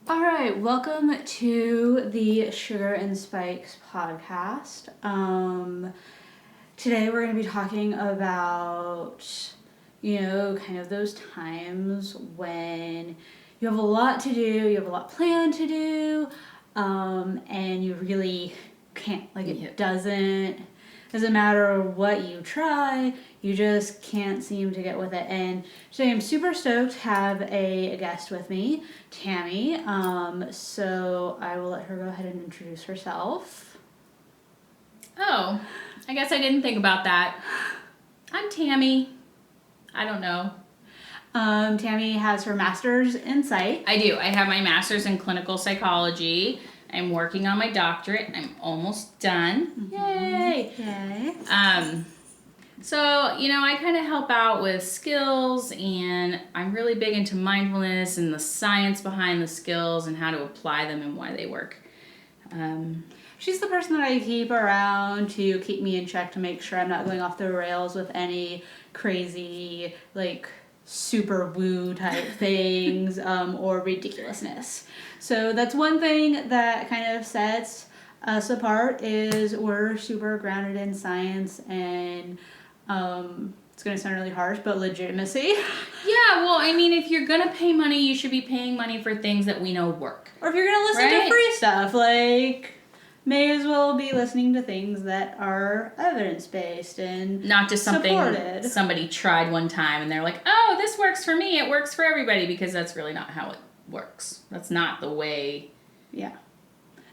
All right, welcome to the Sugar and Spikes podcast. Today we're going to be talking about, kind of those times when you have a lot to do, you have a lot planned to do, and you really can't, it doesn't matter what you try, you just can't seem to get with it. And today I'm super stoked to have a guest with me, Tammy. So I will let her go ahead and introduce herself. Oh, I guess I didn't think about that. I'm Tammy. I don't know. Tammy has her master's in psych. I do. I have my master's in clinical psychology. I'm working on my doctorate. I'm almost done. Yay! Yay. So, I kind of help out with skills, and I'm really big into mindfulness and the science behind the skills and how to apply them and why they work. She's the person that I keep around to keep me in check, to make sure I'm not going off the rails with any crazy, super woo type things or ridiculousness. So that's one thing that kind of sets us apart, is we're super grounded in science and it's going to sound really harsh, but legitimacy. Yeah, well, if you're going to pay money, you should be paying money for things that we know work. Or if you're going to listen to free stuff, may as well be listening to things that are evidence-based and not just something supported. Somebody tried one time and they're like, oh, this works for me, it works for everybody, because that's really not how it works. That's not the way. Yeah.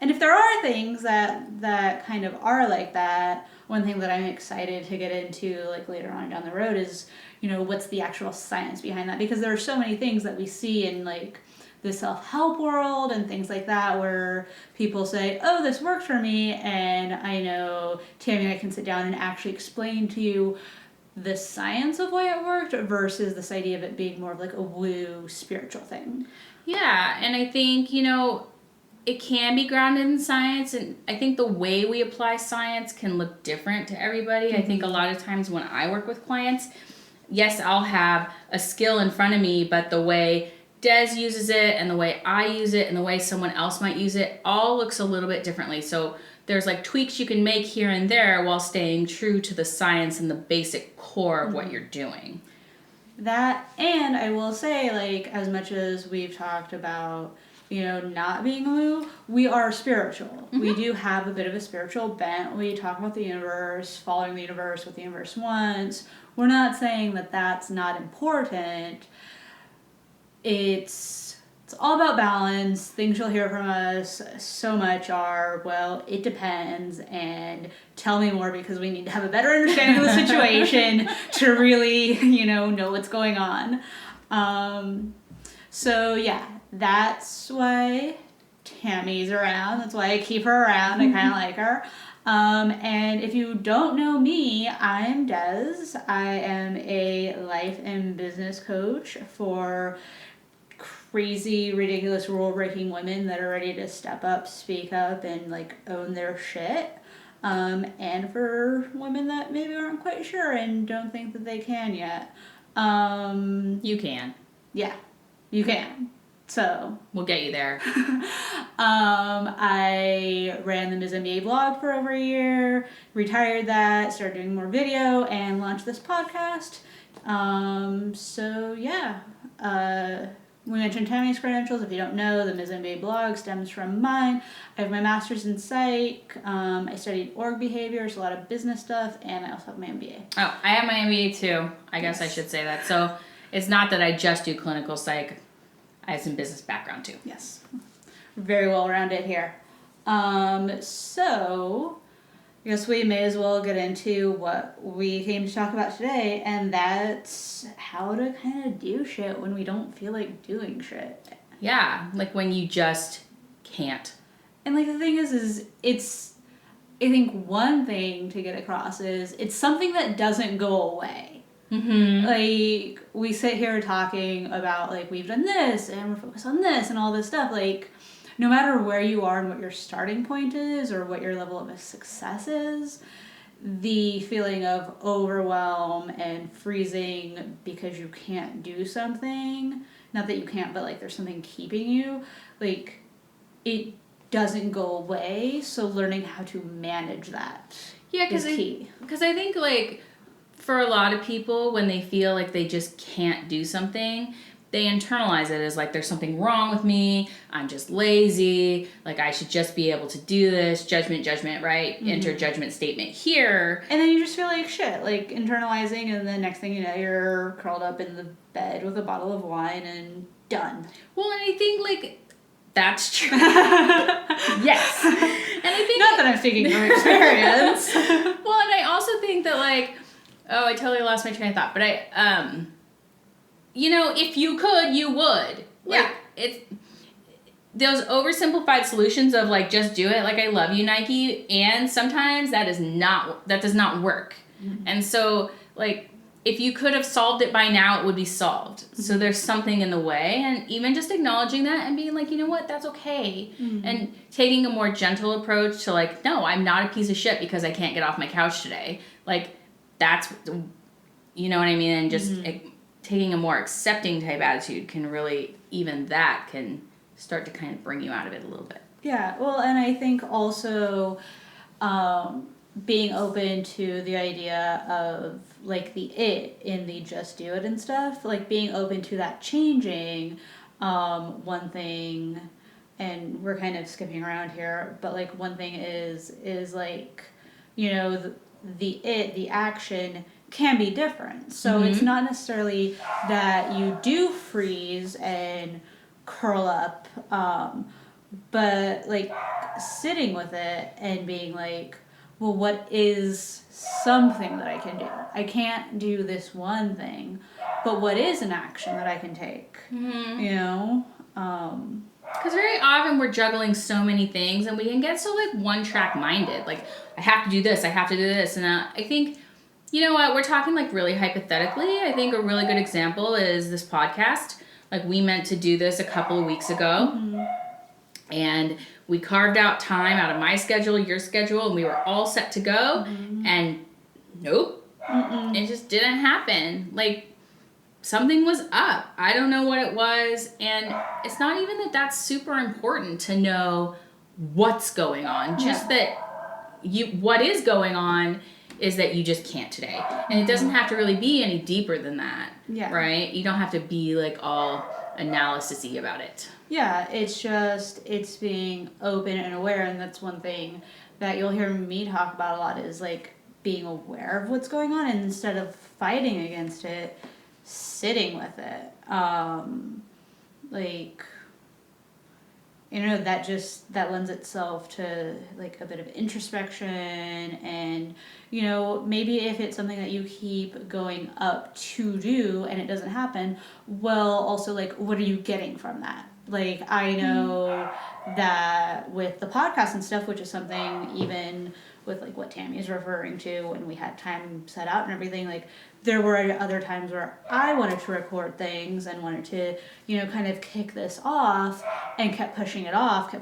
And if there are things that kind of are like that, one thing that I'm excited to get into later on down the road is, what's the actual science behind that? Because there are so many things that we see in the self-help world and things like that where people say, oh, this works for me, and I know Tammy and I can sit down and actually explain to you the science of why it worked versus this idea of it being more of a woo spiritual thing. Yeah, and I think, it can be grounded in science, and I think the way we apply science can look different to everybody. Mm-hmm. I think a lot of times when I work with clients, yes, I'll have a skill in front of me, but the way Des uses it and the way I use it and the way someone else might use it all looks a little bit differently. So there's tweaks you can make here and there while staying true to the science and the basic core of what you're doing. That, and I will say, as much as we've talked about, not being a woo, we are spiritual. Mm-hmm. We do have a bit of a spiritual bent. We talk about the universe, following the universe, what the universe wants. We're not saying that that's not important. It's all about balance. Things you'll hear from us so much are, well, it depends, and tell me more, because we need to have a better understanding of the situation to really, know what's going on. So yeah, that's why Tammy's around. That's why I keep her around. I kind of like her. And if you don't know me, I'm Des. I am a life and business coach for crazy, ridiculous, rule-breaking women that are ready to step up, speak up, and own their shit. And for women that maybe aren't quite sure and don't think that they can yet. You can. Yeah, you can. So we'll get you there. I ran the Ms. MBA blog for over a year, retired that, started doing more video, and launched this podcast. So yeah, we mentioned Tammy's credentials. If you don't know, the Ms. MBA blog stems from mine. I have my master's in psych. I studied org behavior, so a lot of business stuff, and I also have my MBA. Oh, I have my MBA too. I guess I should say that. So it's not that I just do clinical psych. I have some business background too. Yes. Very well rounded here. So I guess we may as well get into what we came to talk about today, and that's how to kind of do shit when we don't feel like doing shit. Yeah, when you just can't. And the thing is it's, I think one thing to get across is it's something that doesn't go away. Mm-hmm. We sit here talking about we've done this and we're focused on this and all this stuff. No matter where you are and what your starting point is or what your level of success is, the feeling of overwhelm and freezing because you can't do something, not that you can't, but like there's something keeping you, like it doesn't go away. So learning how to manage that is key. Because I think like for a lot of people, when they feel like they just can't do something, they internalize it as like there's something wrong with me, I'm just lazy, like I should just be able to do this, judgment, right? Enter judgment statement here. And then you just feel like shit, like internalizing, and the next thing you know, you're curled up in the bed with a bottle of wine and done. Well, and I think like that's true. Yes. And I think not that I'm speaking from experience. Well, and I also think that like, I totally lost my train of thought, but you know, if you could, you would. Like, it's those oversimplified solutions of like just do it. Like I love you, Nike, and sometimes that does not work. And so like if you could have solved it by now, it would be solved. So there's something in the way, and even just acknowledging that and being like, you know what, that's okay, and taking a more gentle approach to like, no, I'm not a piece of shit because I can't get off my couch today. Like that's, you know what I mean, and just. Taking a more accepting type attitude can really, even that can start to kind of bring you out of it a little bit. Yeah, well, and I think also being open to the idea of like the it in the just do it and stuff, like being open to that changing. One thing, and we're kind of skipping around here, but like one thing is like, you know, the action can be different. So it's not necessarily that you do freeze and curl up, but like sitting with it and being like, well, what is something that I can do? I can't do this one thing, but what is an action that I can take? You know? Because very often we're juggling so many things and we can get so like one track minded. Like, I have to do this, I have to do this. And I think, you know what, we're talking like really hypothetically. I think a really good example is this podcast. Like we meant to do this a couple of weeks ago. And we carved out time out of my schedule, your schedule, and we were all set to go. And nope, it just didn't happen. Like something was up. I don't know what it was. And it's not even that that's super important to know what's going on. Just that what is going on is that you just can't today. And it doesn't have to really be any deeper than that. Right? You don't have to be like all analysis-y about it. Yeah, it's just, it's being open and aware, and that's one thing that you'll hear me talk about a lot is like being aware of what's going on, and instead of fighting against it, sitting with it. Like, you know, that lends itself to like a bit of introspection, and you know, maybe if it's something that you keep going up to do and it doesn't happen, well, also like, what are you getting from that? Like, I know that with the podcast and stuff, which is something even with like what Tammy is referring to, when we had time set out and everything, like there were other times where I wanted to record things and wanted to, you know, kind of kick this off and kept pushing it off.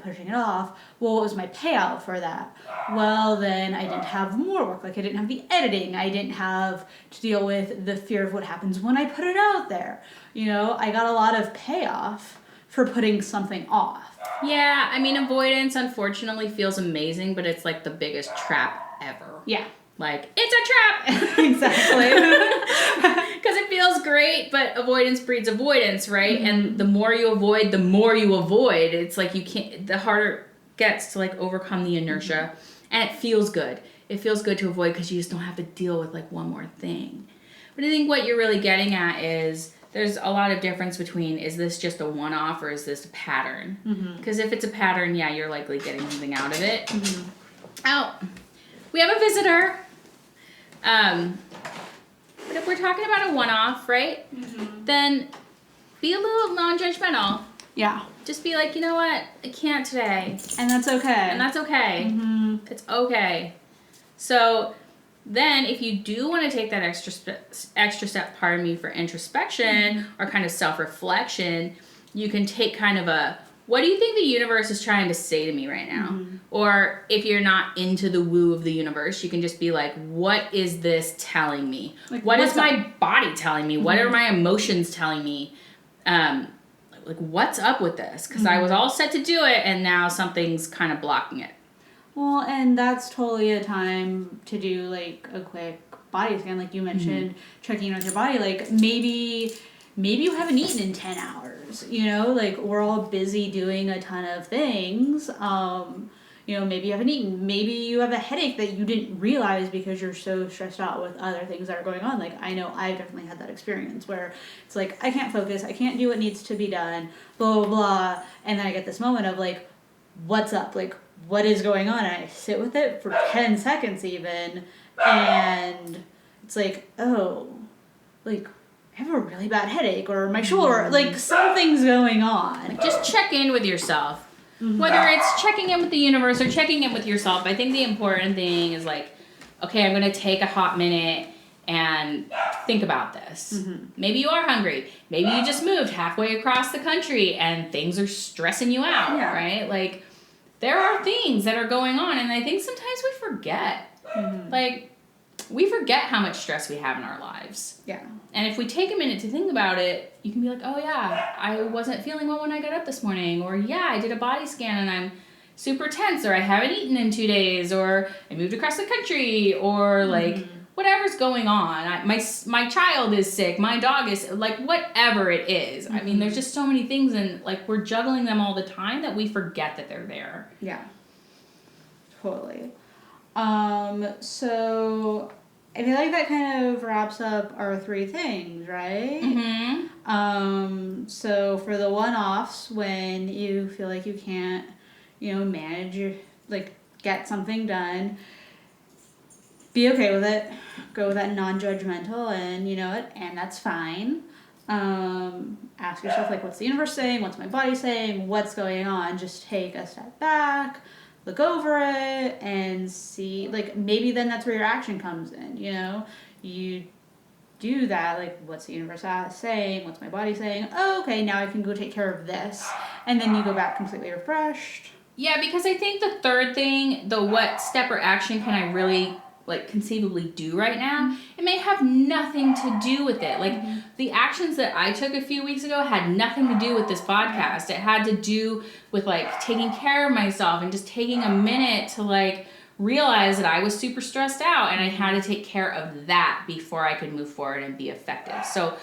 Well, what was my payout for that? Well, then I didn't have more work. Like I didn't have the editing. I didn't have to deal with the fear of what happens when I put it out there. You know, I got a lot of payoff for putting something off. Yeah, I mean, avoidance unfortunately feels amazing, but it's like the biggest trap ever. Yeah. Like, it's a trap! Exactly. Because it feels great, but avoidance breeds avoidance, right? And the more you avoid, the more you avoid. It's like you can't, the harder it gets to like overcome the inertia. And it feels good. It feels good to avoid because you just don't have to deal with like one more thing. But I think what you're really getting at is there's a lot of difference between, is this just a one-off or is this a pattern? Because if it's a pattern, yeah, you're likely getting something out of it. Oh, we have a visitor. But if we're talking about a one-off, right, then be a little non-judgmental. Yeah. Just be like, you know what, I can't today. And that's okay. And that's okay. It's okay. So then if you do want to take that extra step, pardon me, for introspection or kind of self-reflection, you can take kind of a what do you think the universe is trying to say to me right now? Or if you're not into the woo of the universe, you can just be like, what is this telling me? Like, what is what's my body telling me? What are my emotions telling me? Like, what's up with this? Because I was all set to do it, and now something's kind of blocking it. Well, and that's totally a time to do, like, a quick body scan, like you mentioned, checking in with your body. Like, maybe you haven't eaten in 10 hours, you know? Like, we're all busy doing a ton of things. You know, maybe you haven't eaten. Maybe you have a headache that you didn't realize because you're so stressed out with other things that are going on. Like, I know I've definitely had that experience where it's like, I can't focus, I can't do what needs to be done, blah, blah, blah. And then I get this moment of, like, what's up? Like, what is going on? And I sit with it for 10 seconds even, and it's like, oh, like, I have a really bad headache, or my shoulder, like, something's going on. Just check in with yourself. Whether it's checking in with the universe or checking in with yourself, I think the important thing is, like, okay, I'm going to take a hot minute and think about this. Maybe you are hungry. Maybe you just moved halfway across the country and things are stressing you out, right? Like, there are things that are going on, and I think sometimes we forget. Like, we forget how much stress we have in our lives. Yeah. And if we take a minute to think about it, you can be like, oh yeah, I wasn't feeling well when I got up this morning. Or yeah, I did a body scan and I'm super tense. Or I haven't eaten in 2 days. Or I moved across the country. Or like whatever's going on. My child is sick. My dog is, like, whatever it is. I mean, there's just so many things, and like we're juggling them all the time that we forget that they're there. Yeah. Totally. So I feel like that kind of wraps up our 3 things, right? So for the one-offs, when you feel like you can't, you know, manage your, like, get something done, be okay with it. Go with that non-judgmental, and you know it, and that's fine. Ask yourself, like, what's the universe saying? What's my body saying? What's going on? Just take a step back. Look over it and see, like, maybe then that's where your action comes in, you know? You do that, like, what's the universe saying? What's my body saying? Oh, okay, now I can go take care of this. And then you go back completely refreshed. Yeah, because I think the third thing, the what step or action can I really, like, conceivably do right now, it may have nothing to do with it. Like, the actions that I took a few weeks ago had nothing to do with this podcast. It had to do with, like, taking care of myself and just taking a minute to, like, realize that I was super stressed out, and I had to take care of that before I could move forward and be effective. So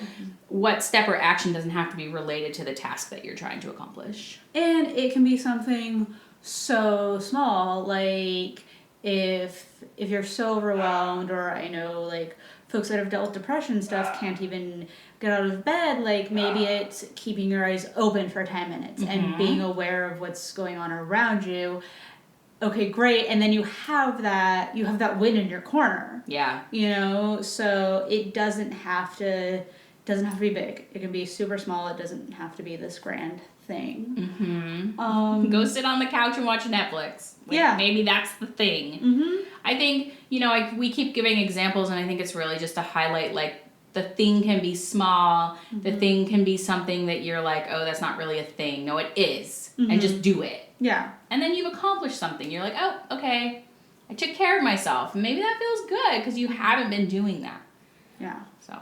what step or action doesn't have to be related to the task that you're trying to accomplish. And it can be something so small, like, if you're so overwhelmed, or I know, like, folks that have dealt with depression stuff can't even get out of bed, like, maybe it's keeping your eyes open for 10 minutes and being aware of what's going on around you. Okay, great. And then you have that win in your corner. Yeah. You know, so it doesn't have to be big. It can be super small. It doesn't have to be this grand thing. Go sit on the couch and watch Netflix. Like, yeah. Maybe that's the thing. I think, you know, we keep giving examples, and I think it's really just to highlight, like, the thing can be small. The thing can be something that you're like, oh, that's not really a thing. No, it is. And just do it. Yeah. And then you've accomplished something. You're like, oh, okay, I took care of myself. And maybe that feels good because you haven't been doing that. Yeah. So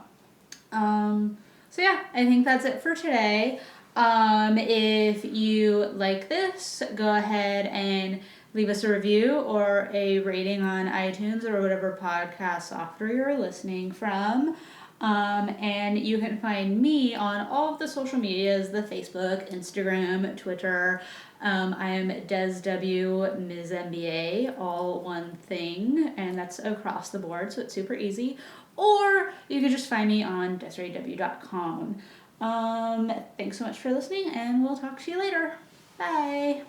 yeah, I think that's it for today. If you like this, go ahead and leave us a review or a rating on iTunes or whatever podcast software you're listening from. And you can find me on all of the social medias, the Facebook, Instagram, Twitter. I am Des W. Ms. MBA, all one thing, and that's across the board, so it's super easy. Or you can just find me on DesireeW.com. Thanks so much for listening, and we'll talk to you later. Bye.